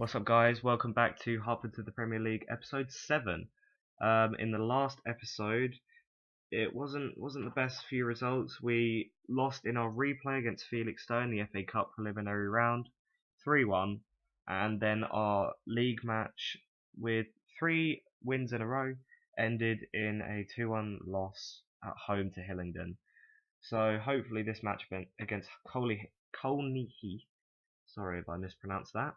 What's up, guys? Welcome back to Hertford to the Premier League, episode 7. In the last episode, it wasn't the best few results. We lost in our replay against Felixstowe in the FA Cup preliminary round, 3-1, and then our league match with 3 wins in a row ended in a 2-1 loss at home to Hillingdon. So hopefully this match against Colney Heath, sorry if I mispronounced that,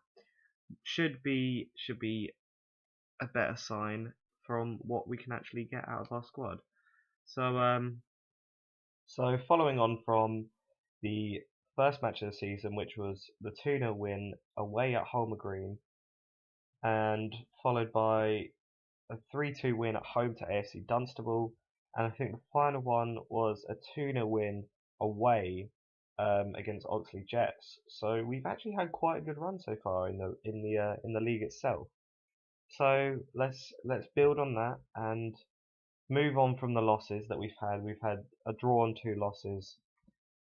should be a better sign from what we can actually get out of our squad. So following on from the first match of the season, which was the 2-0 win away at Holmer Green, and followed by a 3-2 win at home to AFC Dunstable, and I think the final one was a 2-0 win away against Oxley Jets. So we've actually had quite a good run so far in the league itself. So let's build on that and move on from the losses that we've had. We've had a draw and 2 losses,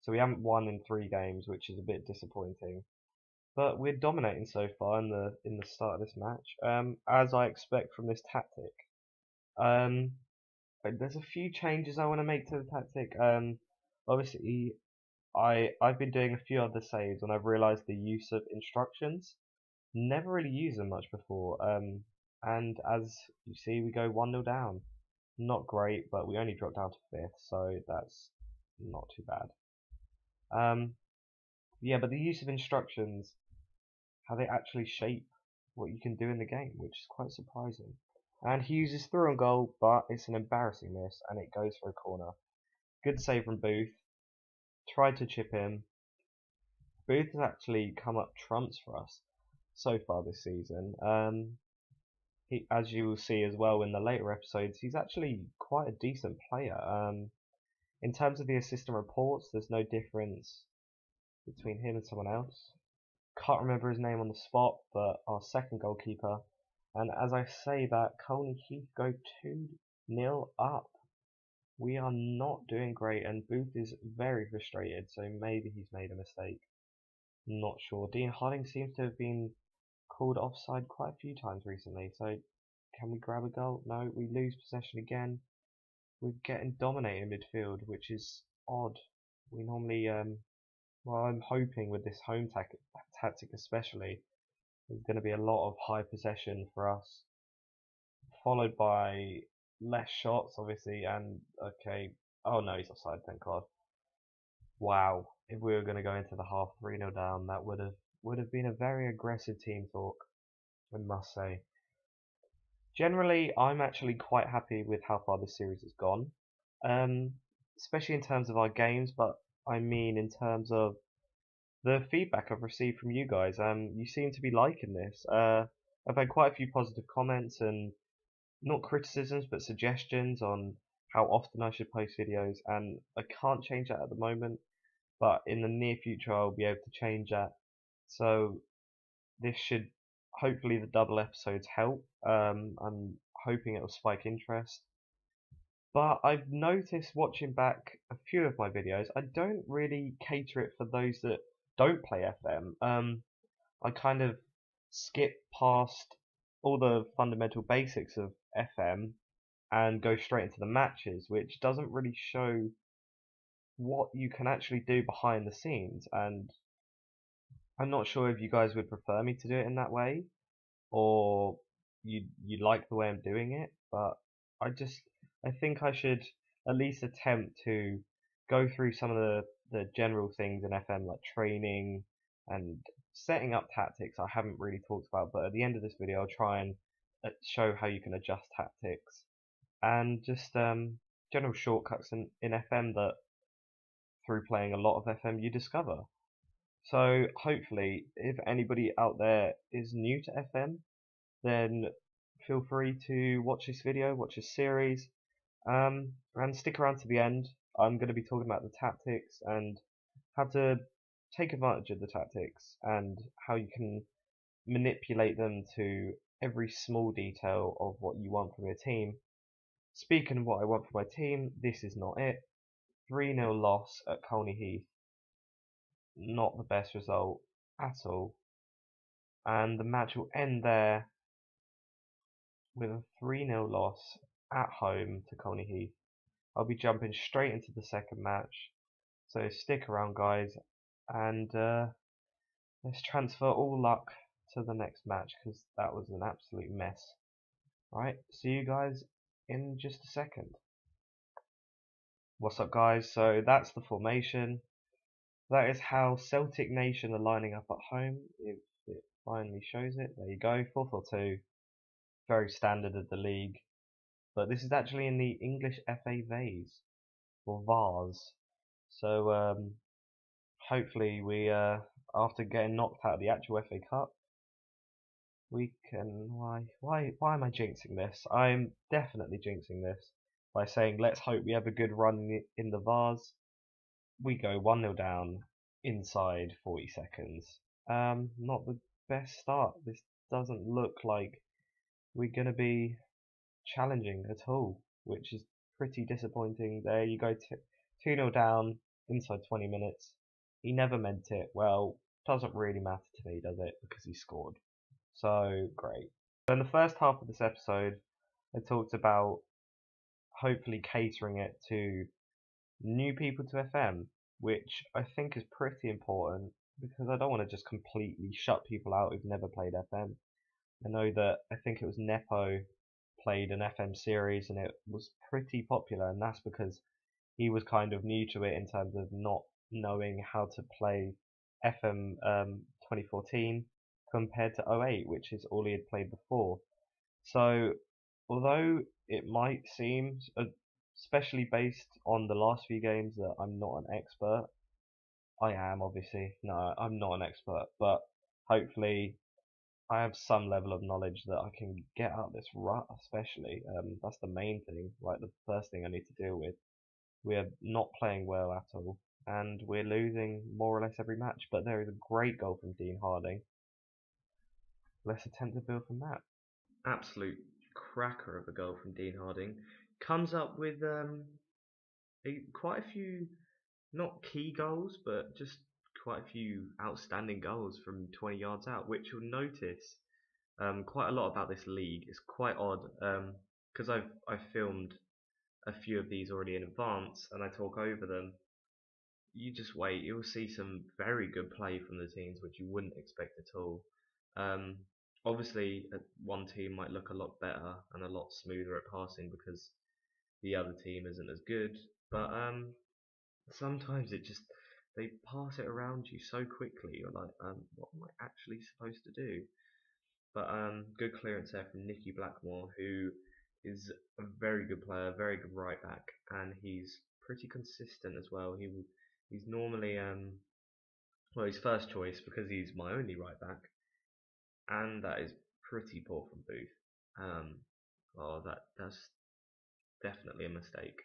so we haven't won in 3 games, which is a bit disappointing. But we're dominating so far in the start of this match, as I expect from this tactic. There's a few changes I want to make to the tactic. Obviously, I've been doing a few other saves, and I've realised the use of instructions. Never really used them much before. And as you see, we go 1-0 down. Not great, but we only dropped down to 5th, so that's not too bad. Yeah, but the use of instructions, how they actually shape what you can do in the game, which is quite surprising. And he uses through on goal, but it's an embarrassing miss, and it goes for a corner. Good save from Booth. Tried to chip in. Booth has actually come up trumps for us so far this season. As you will see as well in the later episodes, he's actually quite a decent player. In terms of the assistant reports, there's no difference between him and someone else. Can't remember his name on the spot, but our second goalkeeper. And as I say that, Colney Heath go 2-0 up. We are not doing great, and Booth is very frustrated, so maybe he's made a mistake. Not sure. Dean Harding seems to have been called offside quite a few times recently, so can we grab a goal? No, we lose possession again. We're getting dominated in midfield, which is odd. We normally, well, I'm hoping with this home tactic especially, there's going to be a lot of high possession for us, followed by less shots, obviously, and okay, oh no, he's offside, thank God. Wow, if we were going to go into the half 3-0 down, that would have been a very aggressive team talk, I must say. Generally, I'm actually quite happy with how far this series has gone, especially in terms of our games, but I mean in terms of the feedback I've received from you guys. You seem to be liking this. I've had quite a few positive comments and not criticisms, but suggestions on how often I should post videos, and I can't change that at the moment, but in the near future I'll be able to change that. So this should, hopefully the double episodes help. I'm hoping it'll spike interest. But I've noticed watching back a few of my videos, I don't really cater it for those that don't play FM. I kind of skip past all the fundamental basics of FM and go straight into the matches, which doesn't really show what you can actually do behind the scenes. And I'm not sure if you guys would prefer me to do it in that way, or you like the way I'm doing it, but I think I should at least attempt to go through some of the general things in FM, like training and setting up tactics I haven't really talked about, but at the end of this video I'll try and show how you can adjust tactics and just general shortcuts in FM that through playing a lot of FM you discover. So hopefully, if anybody out there is new to FM, then feel free to watch this video, watch this series, and stick around to the end. I'm going to be talking about the tactics and how to take advantage of the tactics and how you can manipulate them to every small detail of what you want from your team. Speaking of what I want from my team, this is not it. 3-0 loss at Colney Heath. Not the best result at all. and the match will end there with a 3-0 loss at home to Colney Heath. I'll be jumping straight into the second match, so stick around, guys, and let's transfer all luck to the next match because that was an absolute mess. Right, see you guys in just a second. What's up, guys? So that's the formation. That is how Celtic Nation are lining up at home. If it finally shows it, there you go, 4-4-2. Very standard of the league. But this is actually in the English FA Vase or Vase. So hopefully we, after getting knocked out of the actual FA Cup, we can. Why am I jinxing this? I'm definitely jinxing this by saying let's hope we have a good run in the Vase. We go 1-0 down inside 40 seconds. Not the best start. This doesn't look like we're going to be challenging at all, which is pretty disappointing. There you go, 2-0 down inside 20 minutes. He never meant it. Well, doesn't really matter to me, does it? Because he scored. So, great. So in the first half of this episode, I talked about hopefully catering it to new people to FM, which I think is pretty important because I don't want to just completely shut people out who've never played FM. I know that I think it was Nepo played an FM series and it was pretty popular, and that's because he was kind of new to it in terms of not knowing how to play FM 2014 compared to 08, which is all he had played before. So although it might seem, especially based on the last few games, that I'm not an expert, I am obviously. No, I'm not an expert, but hopefully I have some level of knowledge that I can get out of this rut, especially. That's the main thing, like the first thing I need to deal with. We are not playing well at all, and we're losing more or less every match, but there is a great goal from Dean Harding. Let's attempt to build from that. Absolute cracker of a goal from Dean Harding. Comes up with quite a few, not key goals, but just quite a few outstanding goals from 20 yards out, which you'll notice quite a lot about this league. It's quite odd because I've filmed a few of these already in advance and I talk over them. You just wait, you'll see some very good play from the teams which you wouldn't expect at all. Obviously, one team might look a lot better and a lot smoother at passing because the other team isn't as good, but sometimes they pass it around you so quickly. You're like, what am I actually supposed to do? But good clearance there from Nicky Blackmore, who is a very good player, very good right back, and he's pretty consistent as well. He's normally well, he's first choice because he's my only right back, and that is pretty poor from Booth. Oh, that's definitely a mistake.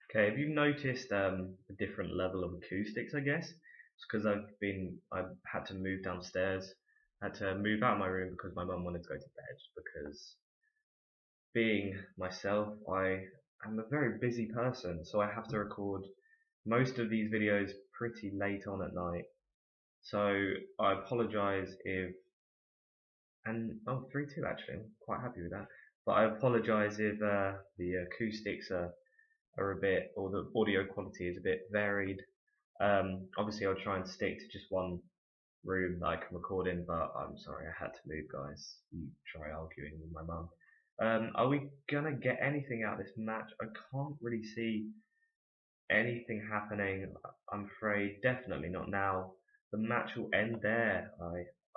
Okay, have you noticed a different level of acoustics? I guess it's because I've had to move downstairs, had to move out of my room because my mum wanted to go to bed. Because being myself, I am a very busy person, so I have to record most of these videos pretty late on at night. So I apologise if, and oh, 3-2 actually, I'm quite happy with that. But I apologise if the acoustics are a bit, or the audio quality is a bit varied. Obviously I'll try and stick to just one room that I can record in, but I'm sorry I had to move, guys. You try arguing with my mum. Are we gonna get anything out of this match? I can't really see anything happening, I'm afraid. Definitely not now. The match will end there,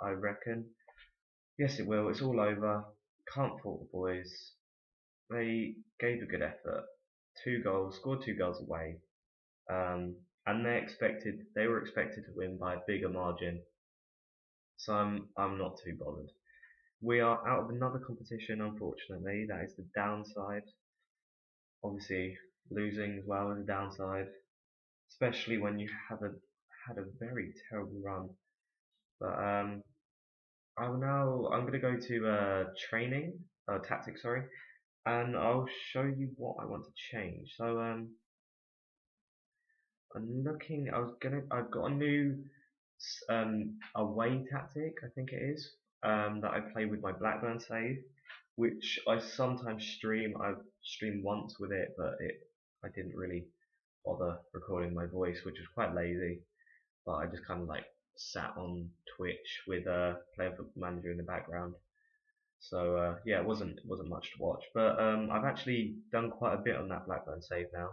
I reckon. Yes, it will. It's all over. Can't fault the boys. They gave a good effort. 2 goals, scored 2 goals away. And they were expected to win by a bigger margin. So I'm not too bothered. We are out of another competition, unfortunately. That is the downside. Obviously, losing as well is a downside, especially when you haven't had a very terrible run. But I'm going to go to training, tactics, sorry, and I'll show you what I want to change. So I've got a new away tactic, I think it is. that I play with my Blackburn save, which I sometimes stream. I've streamed once with it, but I didn't really bother recording my voice, which was quite lazy. But I just kind of like sat on Twitch with playing Football Manager in the background. So yeah, it wasn't much to watch. But I've actually done quite a bit on that Blackburn save now,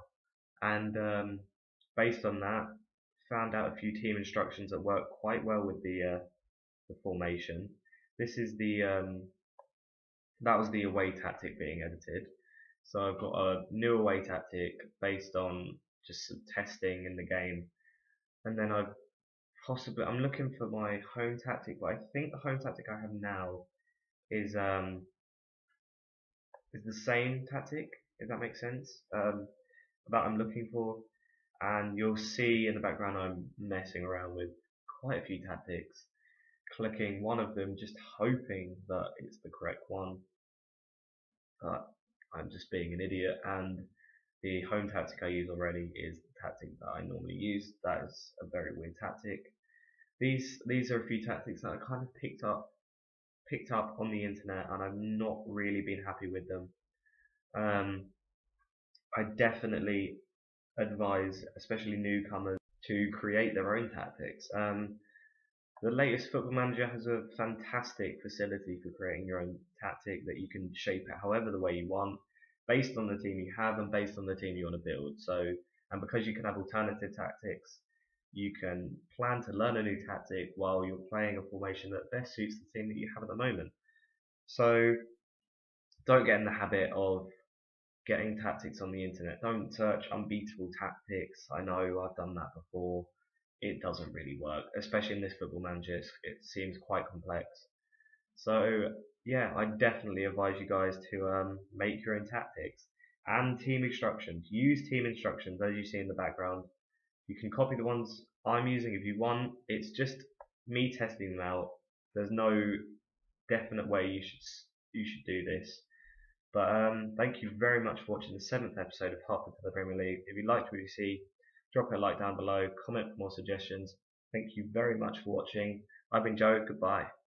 and based on that, found out a few team instructions that work quite well with the formation. This is that was the away tactic being edited. So I've got a new away tactic based on just some testing in the game, and then I'm looking for my home tactic, but I think the home tactic I have now is the same tactic, if that makes sense, that I'm looking for. And you'll see in the background I'm messing around with quite a few tactics, clicking one of them, just hoping that it's the correct one. But I'm just being an idiot, and the home tactic I use already is the tactic that I normally use. That is a very weird tactic. These are a few tactics that I kind of picked up on the internet, and I've not really been happy with them. I definitely advise, especially newcomers, to create their own tactics. The latest Football Manager has a fantastic facility for creating your own tactic that you can shape it however the way you want, based on the team you have and based on the team you want to build. So, and because you can have alternative tactics, you can plan to learn a new tactic while you're playing a formation that best suits the team that you have at the moment. So, don't get in the habit of getting tactics on the internet. Don't search unbeatable tactics. I know I've done that before. It doesn't really work, especially in this Football Manager. It seems quite complex. So yeah, I definitely advise you guys to make your own tactics and team instructions. Use team instructions as you see in the background. You can copy the ones I'm using if you want. It's just me testing them out. There's no definite way you should do this. But thank you very much for watching the 7th episode of Hertford to the Premier League. If you liked what you see, drop a like down below, comment for more suggestions. Thank you very much for watching. I've been Joe, goodbye.